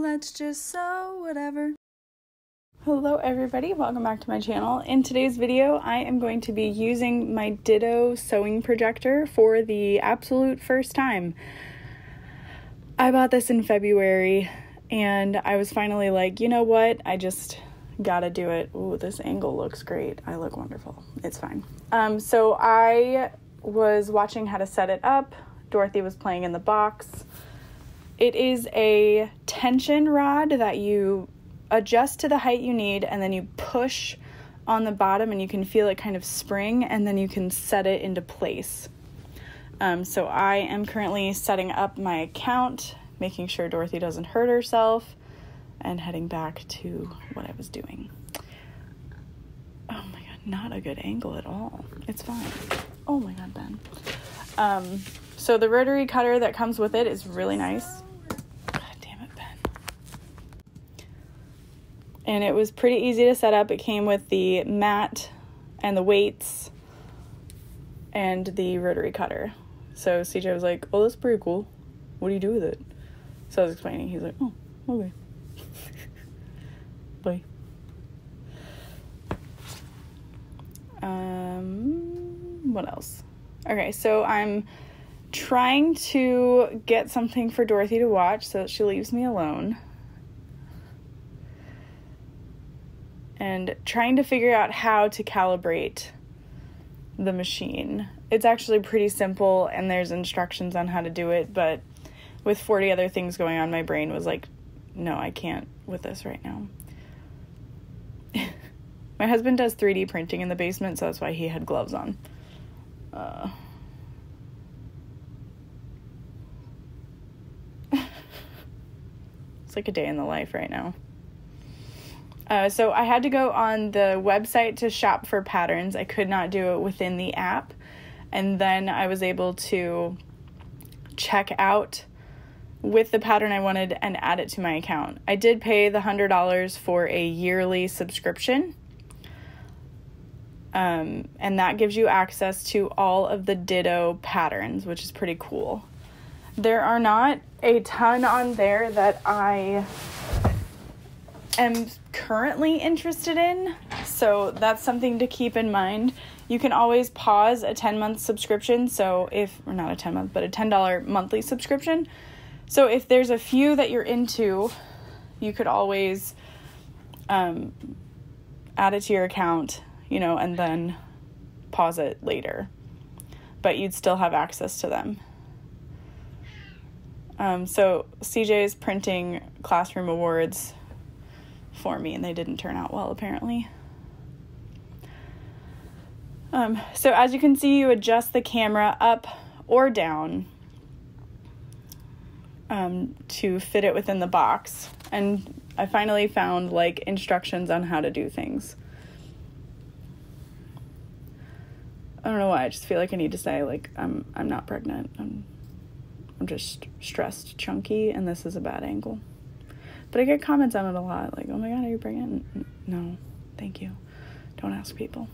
let's just sew whatever. Hello everybody, welcome back to my channel. In today's video, I am going to be using my Ditto sewing projector for the absolute first time. I bought this in February and I was finally like, you know what, I just gotta do it. Ooh, this angle looks great. I look wonderful. It's fine. So I was watching how to set it up. Dorothy was playing in the box. It is a tension rod that you adjust to the height you need, and then you push on the bottom and you can feel it kind of spring, and then you can set it into place. So I am currently setting up my account, making sure Dorothy doesn't hurt herself, and heading back to what I was doing. Oh my god, not a good angle at all. It's fine. Oh my god, Ben. So the rotary cutter that comes with it is really nice. God damn it, Ben. And it was pretty easy to set up. It came with the mat and the weights and the rotary cutter. So CJ was like, oh, that's pretty cool. What do you do with it? So I was explaining. He's like, oh, okay. Bye. What else? Okay, so I'm trying to get something for Dorothy to watch so that she leaves me alone. And trying to figure out how to calibrate the machine. It's actually pretty simple and there's instructions on how to do it, but with 40 other things going on, my brain was like, no, I can't with this right now. My husband does 3D printing in the basement, so that's why he had gloves on. It's like a day in the life right now. So I had to go on the website to shop for patterns. I could not do it within the app. And then I was able to check out with the pattern I wanted and add it to my account. I did pay the $100 for a yearly subscription. And that gives you access to all of the Ditto patterns, which is pretty cool. There are not a ton on there that I am currently interested in, so that's something to keep in mind. You can always pause a 10-month subscription, so or not a 10-month, but a $10 monthly subscription. So if there's a few that you're into, you could always add it to your account, and then pause it later. But you'd still have access to them. So CJ is printing classroom awards for me, and they didn't turn out well, apparently. So as you can see, you adjust the camera up or down to fit it within the box. And I finally found instructions on how to do things. I don't know why, I just feel like I need to say I'm not pregnant. I'm just stressed, chunky, and this is a bad angle. But I get comments on it a lot, like, oh my god, are you pregnant? No, thank you. Don't ask people.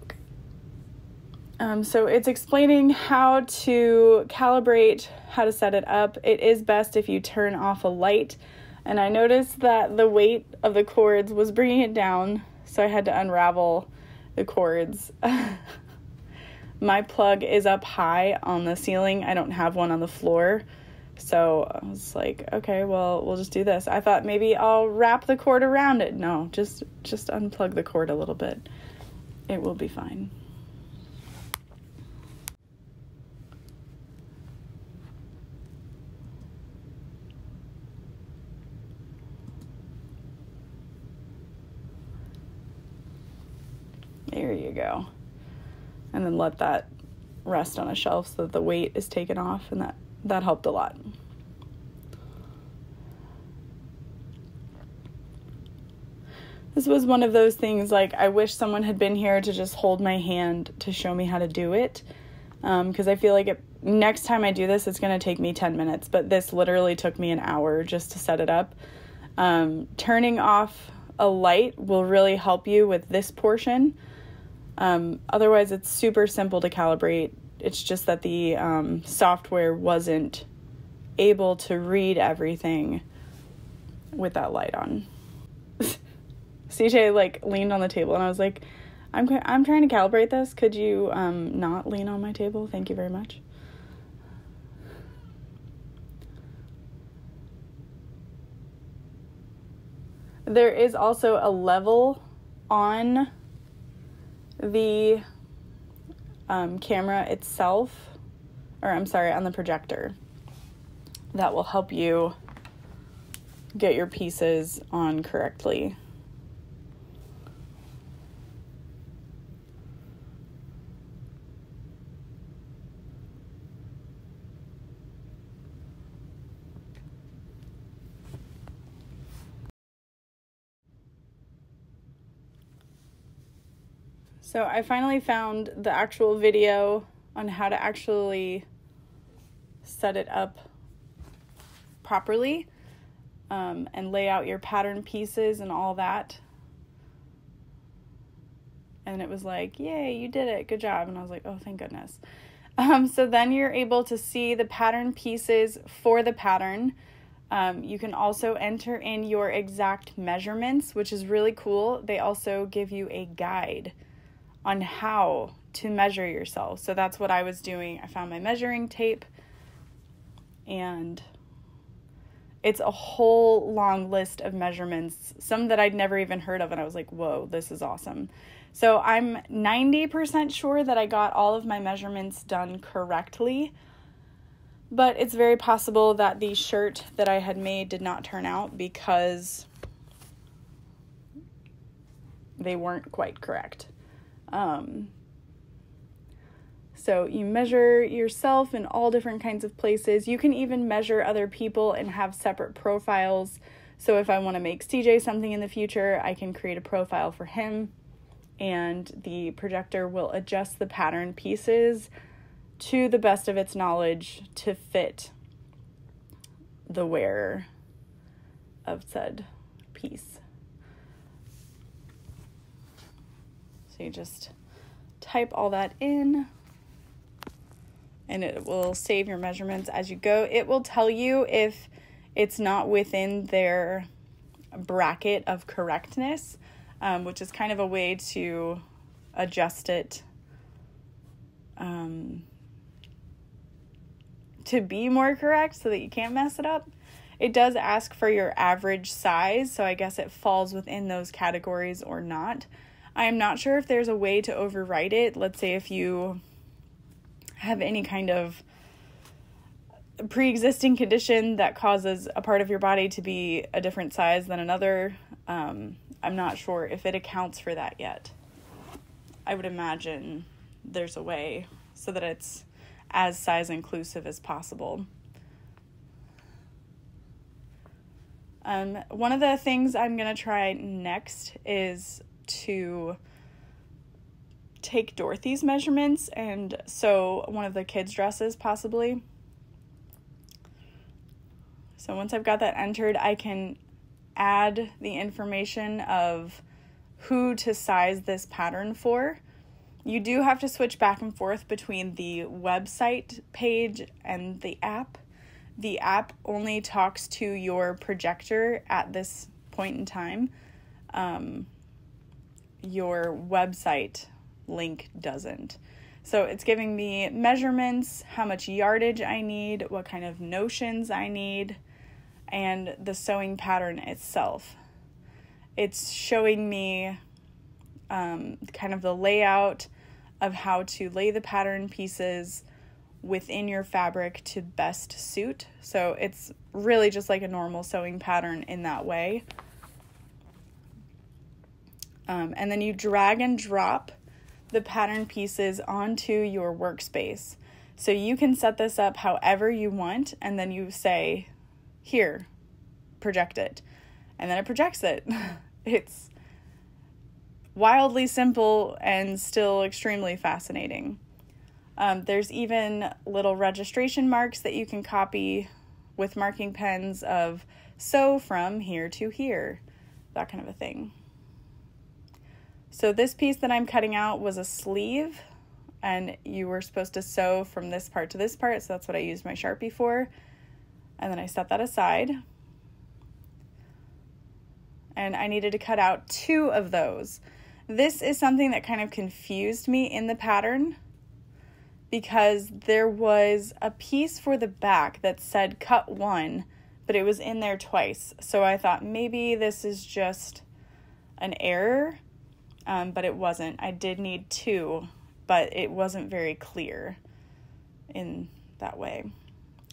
Okay. So it's explaining how to calibrate, how to set it up. It is best if you turn off a light. And I noticed that the weight of the cords was bringing it down, so I had to unravel the cords. My plug is up high on the ceiling. I don't have one on the floor. So I was like, okay, well, we'll just do this. I thought maybe I'll wrap the cord around it. No, just unplug the cord a little bit. It will be fine. There you go. And then let that rest on a shelf so that the weight is taken off, and that helped a lot. This was one of those things, I wish someone had been here to just hold my hand to show me how to do it, because I feel like next time I do this, it's going to take me 10 minutes, but this literally took me an hour just to set it up. Turning off a light will really help you with this portion. Otherwise, it's super simple to calibrate. It's just that the software wasn't able to read everything with that light on. CJ like leaned on the table and I was like, I'm trying to calibrate this. Could you not lean on my table? Thank you very much. There is also a level on the camera itself, or I'm sorry, on the projector, that will help you get your pieces on correctly. So I finally found the actual video on how to actually set it up properly and lay out your pattern pieces and all that. And it was like, yay, you did it, good job. And I was like, oh, thank goodness. So then you're able to see the pattern pieces for the pattern. You can also enter in your exact measurements, which is really cool. They also give you a guide on how to measure yourself. So that's what I was doing. I found my measuring tape, and it's a whole long list of measurements, some that I'd never even heard of, and I was like, whoa, this is awesome. So I'm 90% sure that I got all of my measurements done correctly, but it's very possible that the shirt that I had made did not turn out because they weren't quite correct. So you measure yourself in all different kinds of places. You can even measure other people and have separate profiles. So if I want to make CJ something in the future, I can create a profile for him, and the projector will adjust the pattern pieces to the best of its knowledge to fit the wearer of said piece. So you just type all that in, and it will save your measurements as you go. It will tell you if it's not within their bracket of correctness, which is kind of a way to adjust it to be more correct so that you can't mess it up. It does ask for your average size, so I guess it falls within those categories or not. I am not sure if there's a way to overwrite it. Let's say if you have any kind of pre-existing condition that causes a part of your body to be a different size than another. I'm not sure if it accounts for that yet. I would imagine there's a way so that it's as size inclusive as possible. One of the things I'm going to try next is to take Dorothy's measurements and sew one of the kids' dresses possibly. So once I've got that entered, I can add the information of who to size this pattern for. You do have to switch back and forth between the website page and the app. The app only talks to your projector at this point in time. Your website link doesn't. So it's giving me measurements, how much yardage I need, what kind of notions I need, and the sewing pattern itself. It's showing me kind of the layout of how to lay the pattern pieces within your fabric to best suit. So it's really just like a normal sewing pattern in that way. And then you drag and drop the pattern pieces onto your workspace. So you can set this up however you want, and then you say, here, project it. And then it projects it. It's wildly simple and still extremely fascinating. There's even little registration marks that you can copy with marking pens of sew from here to here, that kind of a thing. So this piece that I'm cutting out was a sleeve, and you were supposed to sew from this part to this part, so that's what I used my Sharpie for. And then I set that aside. And I needed to cut out 2 of those. This is something that kind of confused me in the pattern because there was a piece for the back that said cut 1, but it was in there twice. So I thought maybe this is just an error, but it wasn't. I did need 2, but it wasn't very clear in that way.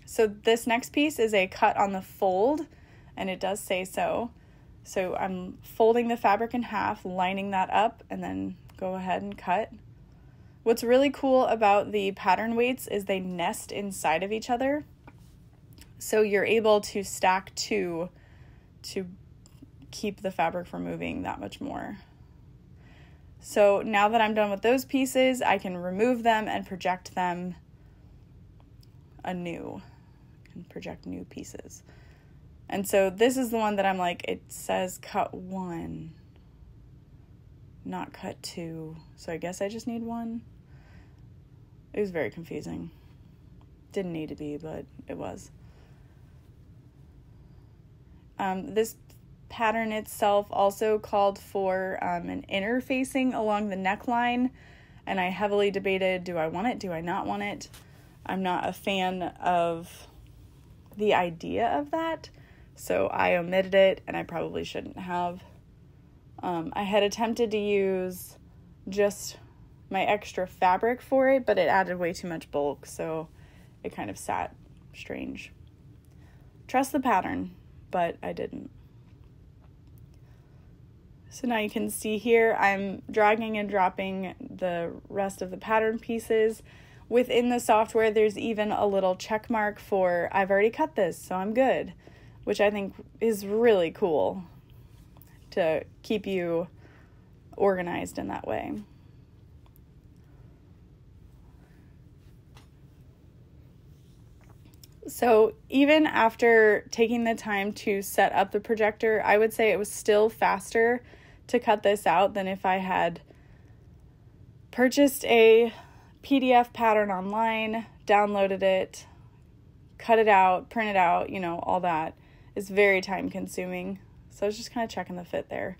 So this next piece is a cut on the fold, and it does say so. So I'm folding the fabric in half, lining that up, and then go ahead and cut. What's really cool about the pattern weights is they nest inside of each other. So you're able to stack 2 to keep the fabric from moving that much more. So now that I'm done with those pieces, I can remove them and project them anew. I can project new pieces. And so this is the one that I'm like, it says cut 1, not cut 2. So I guess I just need 1. It was very confusing. Didn't need to be, but it was. This pattern itself also called for an interfacing along the neckline, and I heavily debated, do I want it, do I not want it? I'm not a fan of the idea of that, so I omitted it, and I probably shouldn't have. I had attempted to use just my extra fabric for it, but it added way too much bulk, so it kind of sat strange. Trust the pattern, but I didn't. So now you can see here, I'm dragging and dropping the rest of the pattern pieces. Within the software, there's even a little check mark for, I've already cut this, so I'm good, which I think is really cool to keep you organized in that way. So even after taking the time to set up the projector, I would say it was still faster to cut this out than if I had purchased a PDF pattern online, downloaded it, cut it out, print it out, you know, all that. It's very time consuming. So I was just kind of checking the fit there.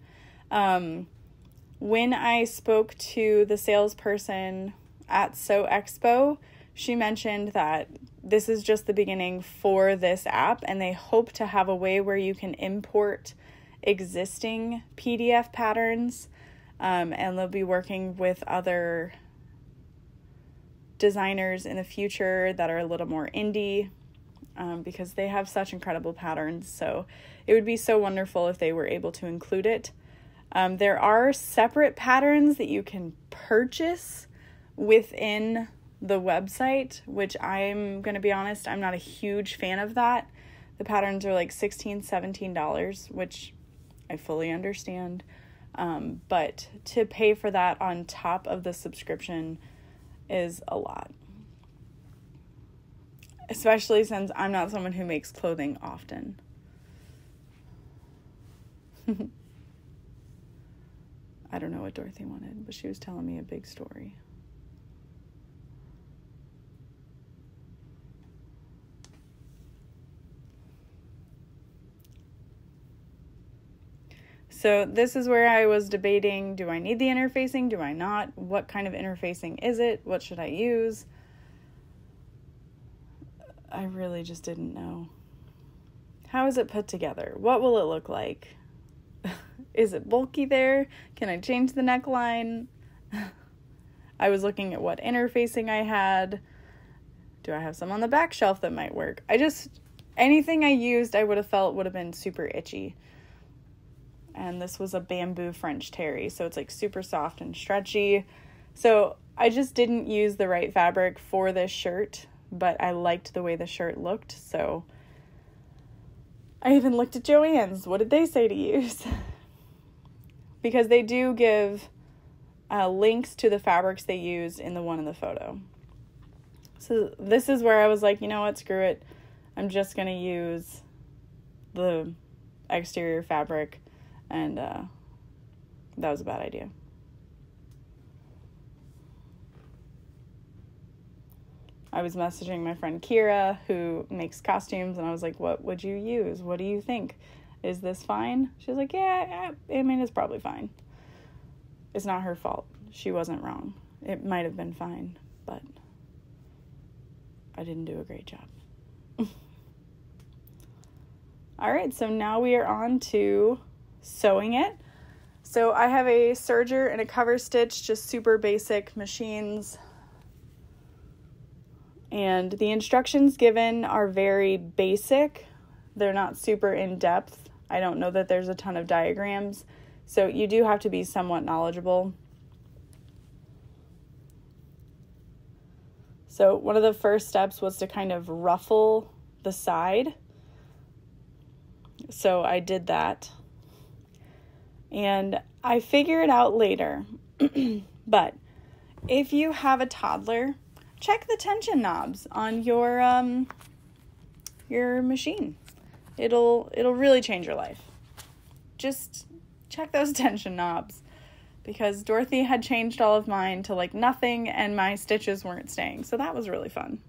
When I spoke to the salesperson at Sew Expo, she mentioned that this is just the beginning for this app, and they hope to have a way where you can import existing PDF patterns, and they'll be working with other designers in the future that are a little more indie, because they have such incredible patterns. So it would be so wonderful if they were able to include it. There are separate patterns that you can purchase within the website, which I'm going to be honest, I'm not a huge fan of that. The patterns are like $16, $17, which I fully understand. But to pay for that on top of the subscription is a lot. Especially since I'm not someone who makes clothing often. I don't know what Dorothy wanted, but she was telling me a big story. So this is where I was debating, do I need the interfacing? Do I not? What kind of interfacing is it? What should I use? I really just didn't know. How is it put together? What will it look like? Is it bulky there? Can I change the neckline? I was looking at what interfacing I had. Do I have some on the back shelf that might work? Anything I used I would have felt would have been super itchy. And this was a bamboo French terry, so it's like super soft and stretchy. So I just didn't use the right fabric for this shirt, but I liked the way the shirt looked, so I even looked at Joann's. What did they say to use? Because they do give links to the fabrics they used in the one in the photo. So this is where I was like, you know what, screw it. I'm just going to use the exterior fabric. And that was a bad idea. I was messaging my friend Kira, who makes costumes, and I was like, what would you use? What do you think? Is this fine? She was like, yeah, I mean, it's probably fine. It's not her fault. She wasn't wrong. It might have been fine, but I didn't do a great job. All right, so now we are on to sewing it. So I have a serger and a cover stitch, just super basic machines. And the instructions given are very basic. They're not super in-depth. I don't know that there's a ton of diagrams. So you do have to be somewhat knowledgeable. So one of the first steps was to kind of ruffle the side. So I did that. And I figure it out later. But if you have a toddler, check the tension knobs on your machine. It'll really change your life. Just check those tension knobs, because Dorothy had changed all of mine to like nothing and my stitches weren't staying. So that was really fun.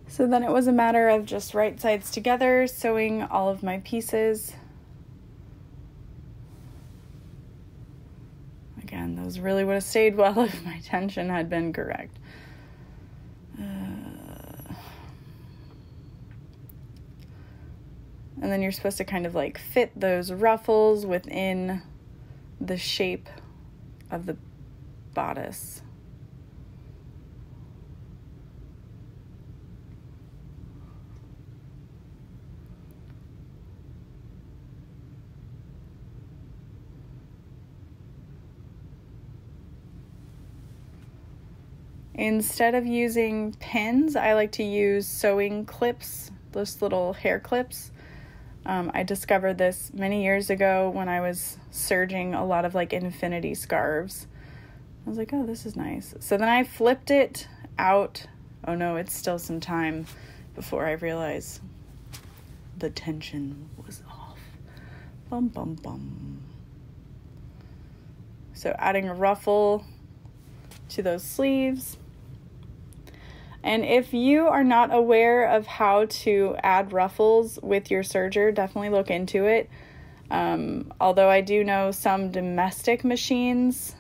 So then it was a matter of just right sides together, sewing all of my pieces. Again, those really would have stayed well if my tension had been correct. And then you're supposed to kind of like fit those ruffles within the shape of the bodice. Instead of using pins, I like to use sewing clips, those little hair clips. I discovered this many years ago when I was serging a lot of like infinity scarves. I was like, oh, this is nice. So then I flipped it out. Oh no, it's still some time before I realized the tension was off. Bum, bum, bum. So adding a ruffle to those sleeves. And if you are not aware of how to add ruffles with your serger, definitely look into it. Although I do know some domestic machines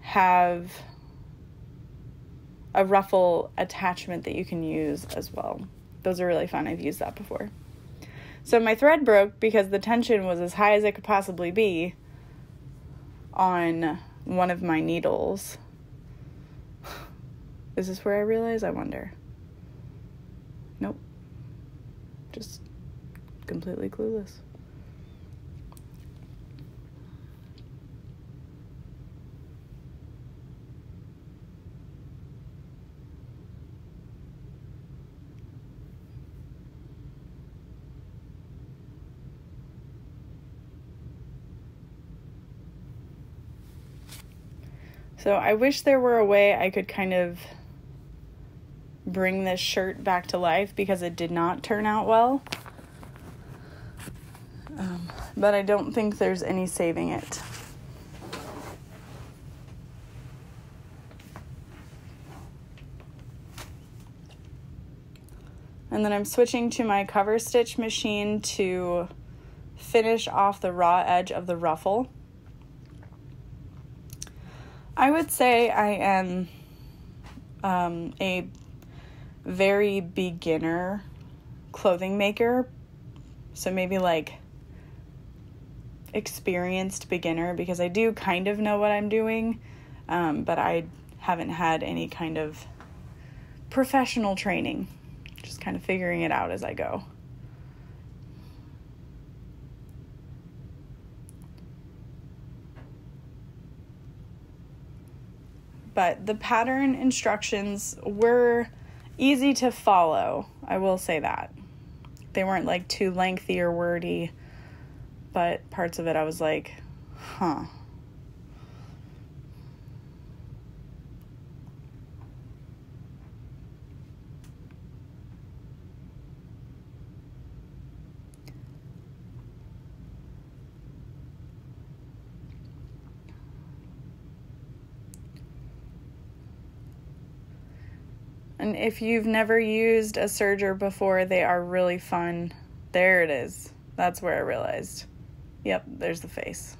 have a ruffle attachment that you can use as well. Those are really fun. I've used that before. So my thread broke because the tension was as high as it could possibly be on one of my needles. Is this where I realize? I wonder. Nope. Just completely clueless. So I wish there were a way I could kind of bring this shirt back to life, because it did not turn out well. But I don't think there's any saving it. And then I'm switching to my cover stitch machine to finish off the raw edge of the ruffle. I would say I am a very beginner clothing maker. So maybe like experienced beginner, because I do kind of know what I'm doing, but I haven't had any kind of professional training. Just kind of figuring it out as I go. But the pattern instructions were easy to follow, I will say that. They weren't like too lengthy or wordy, but parts of it I was like, huh. And if you've never used a serger before, they are really fun. There it is. That's where I realized. Yep, there's the face.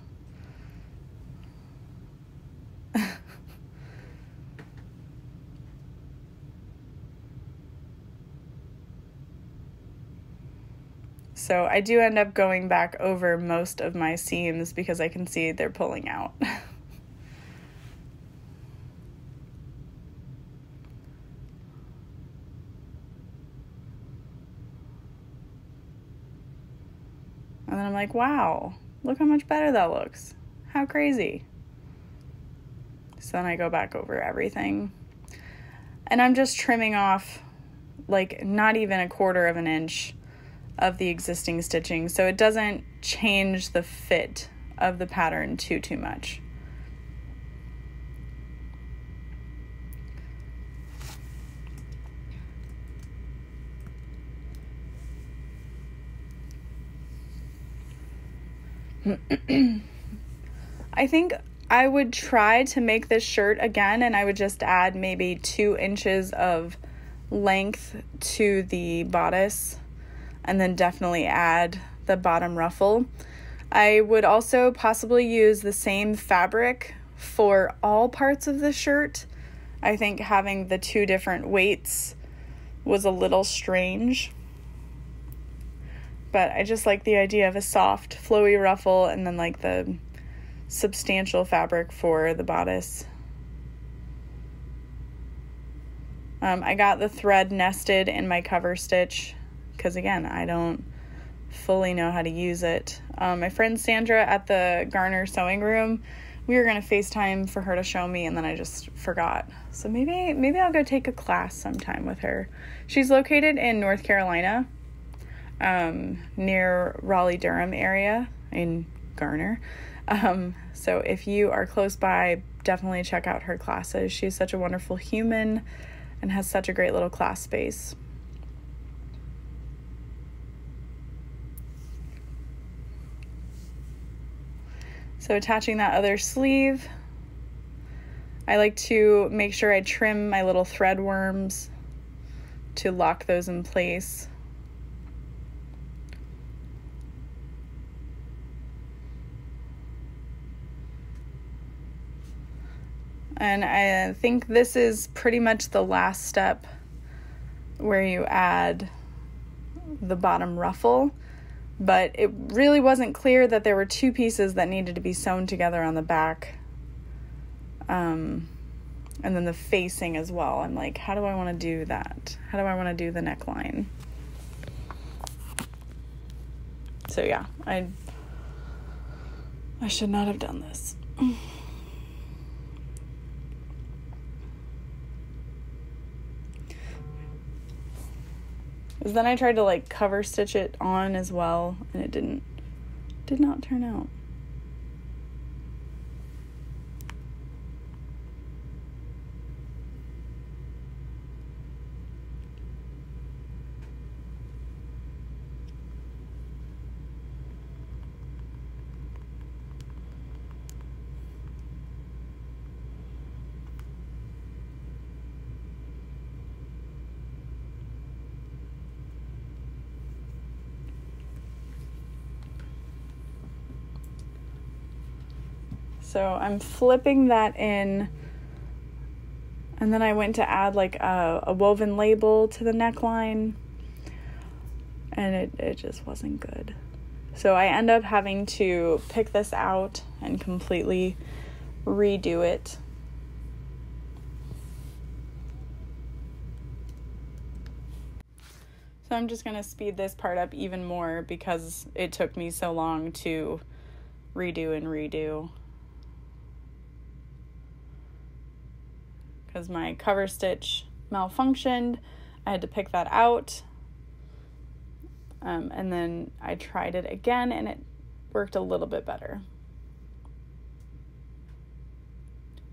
So I do end up going back over most of my seams because I can see they're pulling out. And then I'm like, wow, look how much better that looks. How crazy. So then I go back over everything. And I'm just trimming off like not even 1/4 of an inch of the existing stitching, so it doesn't change the fit of the pattern too much. I think I would try to make this shirt again, and I would just add maybe 2 inches of length to the bodice, and then definitely add the bottom ruffle. I would also possibly use the same fabric for all parts of the shirt. I think having the 2 different weights was a little strange, but I just like the idea of a soft, flowy ruffle and then like the substantial fabric for the bodice. I got the thread nested in my cover stitch because, again, I don't fully know how to use it. My friend Sandra at the Garner Sewing Room, we were going to FaceTime for her to show me, and then I just forgot. So maybe I'll go take a class sometime with her. She's located in North Carolina, near Raleigh-Durham area in Garner. So if you are close by, definitely check out her classes. She's such a wonderful human and has such a great little class space. So attaching that other sleeve, I like to make sure I trim my little thread worms to lock those in place. And I think this is pretty much the last step where you add the bottom ruffle. But it really wasn't clear that there were 2 pieces that needed to be sewn together on the back. And then the facing as well. I'm like, how do I want to do that? How do I want to do the neckline? So yeah, I should not have done this. Because then I tried to like cover stitch it on as well, and it did not turn out. So I'm flipping that in, and then I went to add like a woven label to the neckline, and it just wasn't good. So I end up having to pick this out and completely redo it. So I'm just going to speed this part up even more because it took me so long to redo and redo. Because my cover stitch malfunctioned, I had to pick that out, and then I tried it again, and it worked a little bit better.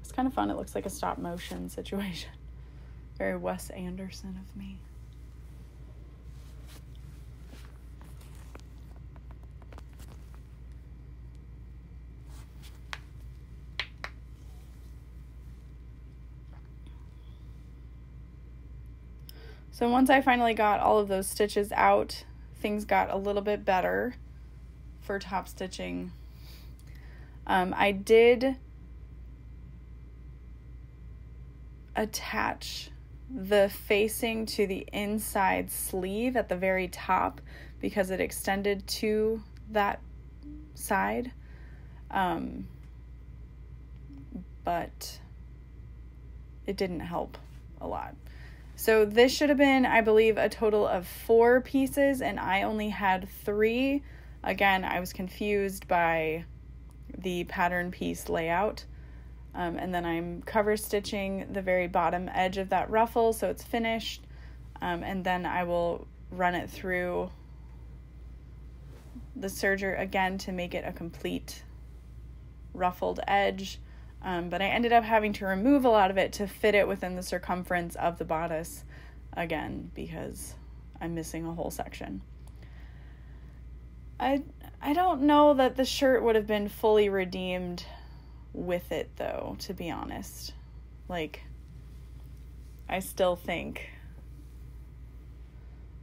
It's kind of fun. It looks like a stop motion situation. Very Wes Anderson of me. So once I finally got all of those stitches out, things got a little bit better for top stitching. I did attach the facing to the inside sleeve at the very top because it extended to that side. But it didn't help a lot. So this should have been, I believe, a total of 4 pieces, and I only had 3. Again, I was confused by the pattern piece layout. And then I'm cover stitching the very bottom edge of that ruffle so it's finished. And then I will run it through the serger again to make it a complete ruffled edge. But I ended up having to remove a lot of it to fit it within the circumference of the bodice again because I'm missing a whole section. I don't know that the shirt would have been fully redeemed with it though, to be honest. Like, I still think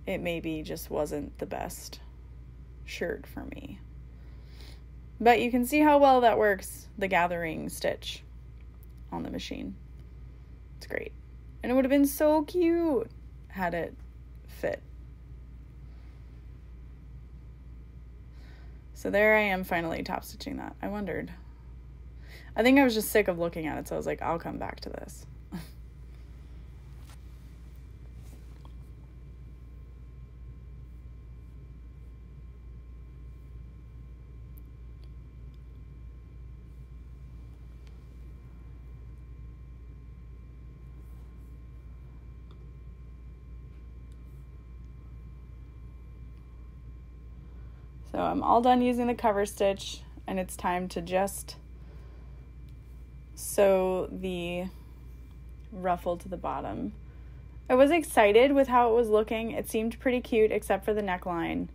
it maybe just wasn't the best shirt for me. But you can see how well that works, the gathering stitch on the machine. It's great. And it would have been so cute had it fit. So there I am finally top stitching that. I wondered. I think I was just sick of looking at it, so I was like, I'll come back to this. So I'm all done using the cover stitch, and it's time to just sew the ruffle to the bottom. I was excited with how it was looking. It seemed pretty cute except for the neckline.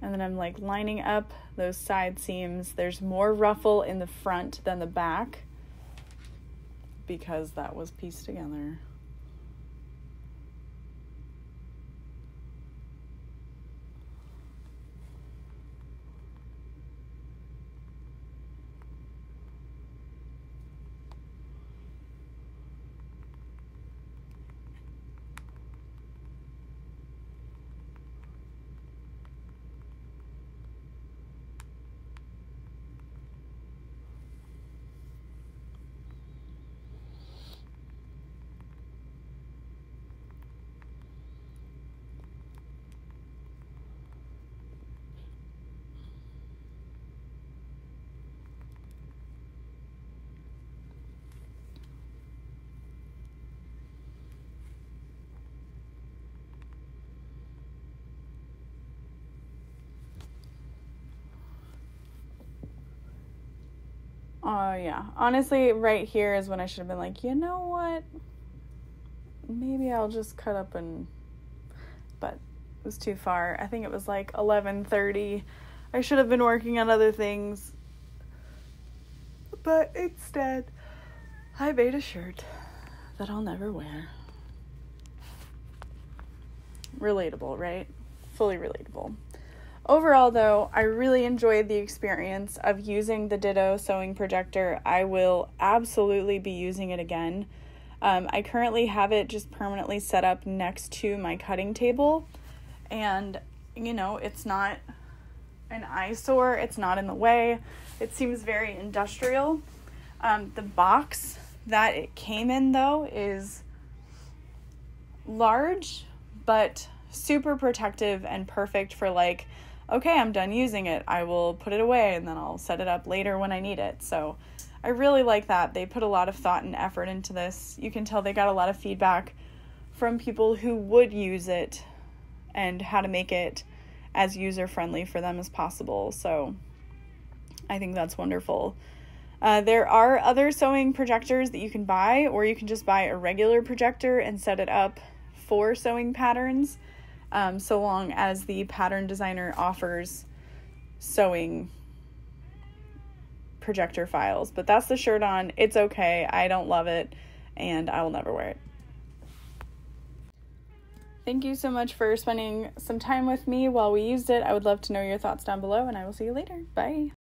And then I'm like lining up those side seams. There's more ruffle in the front than the back because that was pieced together. Yeah, honestly, right here is when I should have been like, you know what? Maybe I'll just cut up and, but it was too far. I think it was like 11:30. I should have been working on other things, but instead, I made a shirt that I'll never wear. Relatable, right? Fully relatable. Overall, though, I really enjoyed the experience of using the Ditto sewing projector. I will absolutely be using it again. I currently have it just permanently set up next to my cutting table. And, you know, it's not an eyesore. It's not in the way. It seems very industrial. The box that it came in, though, is large, but super protective and perfect for like, okay, I'm done using it. I will put it away and then I'll set it up later when I need it. So I really like that. They put a lot of thought and effort into this. You can tell they got a lot of feedback from people who would use it and how to make it as user-friendly for them as possible. So I think that's wonderful. There are other sewing projectors that you can buy, or you can just buy a regular projector and set it up for sewing patterns. So long as the pattern designer offers sewing projector files. But that's the shirt on. It's okay. I don't love it. and I will never wear it. Thank you so much for spending some time with me while we used it. I would love to know your thoughts down below, and I will see you later. Bye.